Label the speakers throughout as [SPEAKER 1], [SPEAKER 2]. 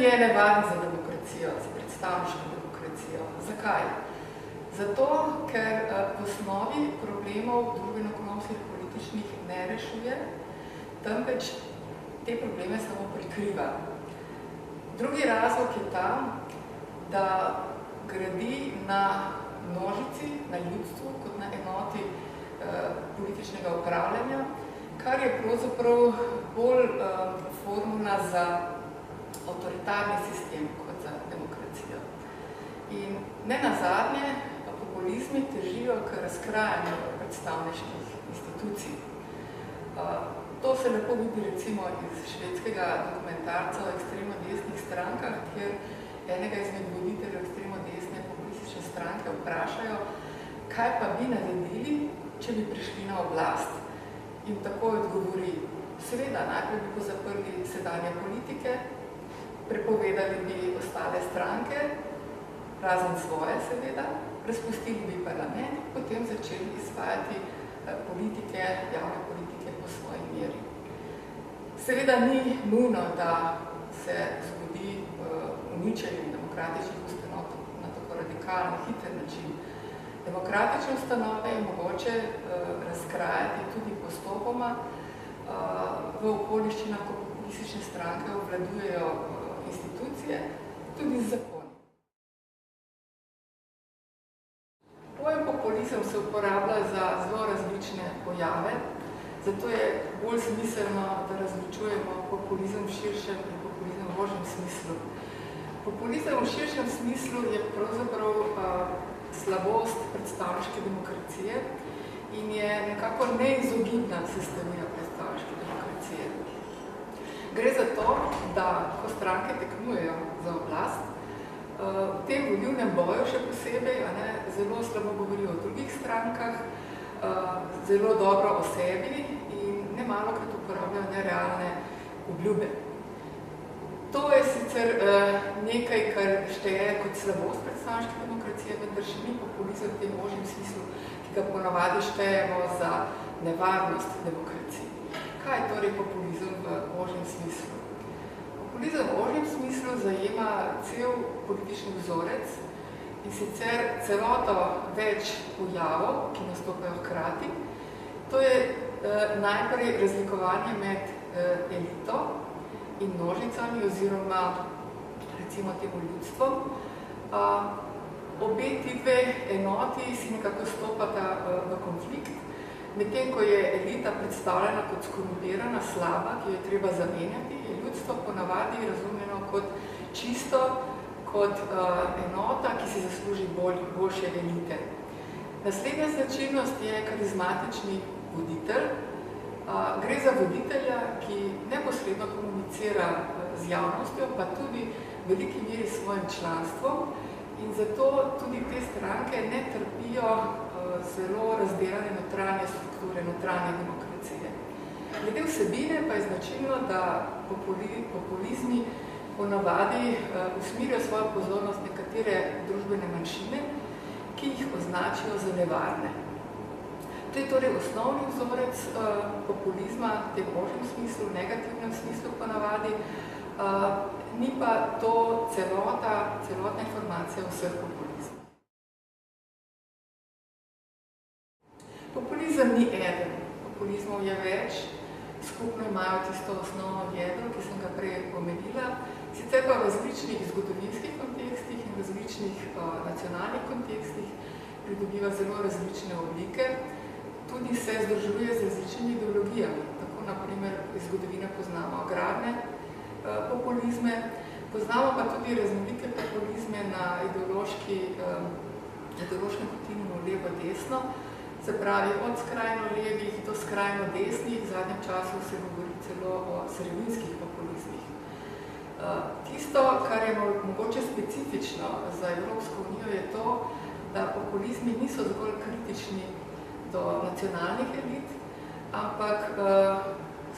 [SPEAKER 1] je nevaren za demokracijo, za predstavniško demokracijo. Zakaj? Zato, ker v osnovi problemov družbeno-ekonomskih političnih ne rešuje, temveč te probleme samo prikriva. Drugi razlog je ta, da gradi na množici, na ljudstvu, kot na enoti političnega upravljanja, kar je pravzaprav bolj formula za avtoritarni sistem kot za demokracijo. In ne nazadnje, populizmi težijo k razkrajanju predstavniških institucij. To se lepo vidi recimo iz švedskega dokumentarca o ekstremno desnih strankah, kjer enega izmed voditeljev ekstremno desne populistične stranke vprašajo, kaj pa bi naredili, če bi prišli na oblast. In takoj odgovori, seveda, najprej bi pozaprli sedanje politike, prepovedali bi ostale stranke, razen svoje seveda, razpustili bi parlament, potem začeli izvajati politike, javne politike po svoji meri. Seveda ni nujno, da se zgodi uničenje demokratičnih ustanov na tako radikalno, hiter način. Demokratične ustanove je mogoče razkrajati tudi postopoma v okoliščinah, ko populistične stranke obvladujejo institucije, tudi z zakoni. Pojem populizem se uporablja za zelo različne pojave, zato je bolj smiselno, da različujemo populizem v širšem in populizem v ožjem smislu. Populizem v širšem smislu je pravzaprav slabost predstavniške demokracije in je nekako neizogibna sestavina predstavniške demokracije. Gre za to, da ko stranke tekmujejo za oblast, v tem volilnem boju še posebej zelo slabo govorijo o drugih strankah, zelo dobro o sebi in nemalokrat uporabljajo nerealne obljube. To je sicer nekaj, kar šteje kot slabost predstavniške demokracije, vendar še ni populizem v tem ožjem smislu, ki ga ponavadi štejemo za nevarnost demokracije. Kaj je torej populizem v ožjem smislu? Populizem v ožjem smislu zajema cel politični vzorec in sicer celoto več pojavov, ki nastopajo hkrati. To je najprej razlikovanje med elito in množicami oziroma recimo temu ljudstvom. Obe ti dve enoti si nekako stopata v konflikt, medtem ko je elita predstavljena kot skorumpirana, slaba, ki jo je treba zamenjati, je ljudstvo ponavadi razumljeno kot čisto, kot enota, ki si zasluži boljše elite. Naslednja značilnost je karizmatični voditelj. Gre za voditelja, ki neposredno komunicira z javnostjo, pa tudi v veliki meri s svojim članstvom in zato tudi te stranke ne trpijo zelo razdelane notranje strukture, notranje demokracije. Glede vsebine pa je značilno, da populizmi ponavadi usmerijo svojo pozornost nekatere družbene manjšine, ki jih označijo za nevarne. To je torej osnovni vzorec populizma v tem ožjem smislu, v negativnem smislu ponavadi, ni pa to celotna informacija vseh populizmov. Populizem ni eden, populizmov je več, skupno imajo tisto osnovno jedro, ki sem ga prej omenila, sicer pa v različnih zgodovinskih kontekstih in različnih nacionalnih kontekstih pridobiva zelo različne oblike, tudi se združuje z različnimi ideologijami. Tako, naprimer, iz zgodovine poznamo agrarne populizme, poznamo pa tudi raznolike populizme na ideološkem kotinumu levo-desno, se pravi od skrajno levih do skrajno desnih, v zadnjem času se govori celo o sredinskih populizmih. Tisto, kar je mogoče specifično za Evropsko unijo, je to, da populizmi niso zgolj kritični do nacionalnih elit, ampak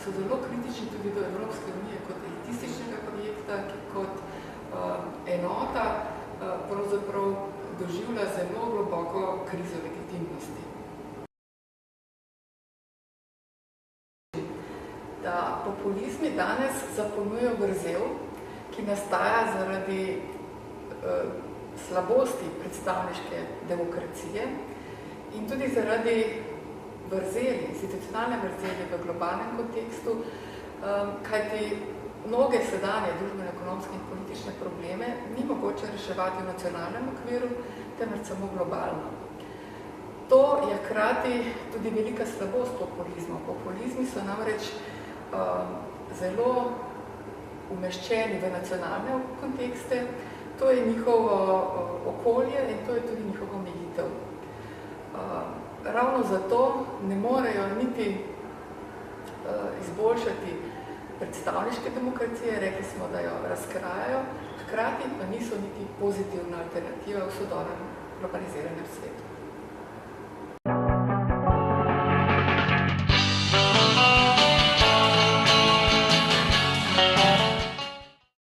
[SPEAKER 1] so zelo kritični tudi do Evropske unije kot elitističnega projekta, ki kot enota pravzaprav doživlja zelo globoko krizo legitimnosti. Da populizmi danes zapolnjujejo vrzel ki nastaja zaradi slabosti predstavniške demokracije in tudi zaradi vrzeli, institucionalne vrzeli v globalnem kontekstu, kajti mnoge sedanje družbeno-ekonomske in politične probleme ni mogoče reševati v nacionalnem okviru, temveč samo globalno. To je hkrati tudi velika slabost populizma. Populizmi so namreč zelo umeščeni v nacionalne kontekste, to je njihovo okolje in to je tudi njihovo omejitev. Ravno zato ne morejo niti izboljšati predstavniške demokracije, rekli smo, da jo razkrajajo, hkrati pa niso niti pozitivna alternativa v sodobnem globaliziranem svetu.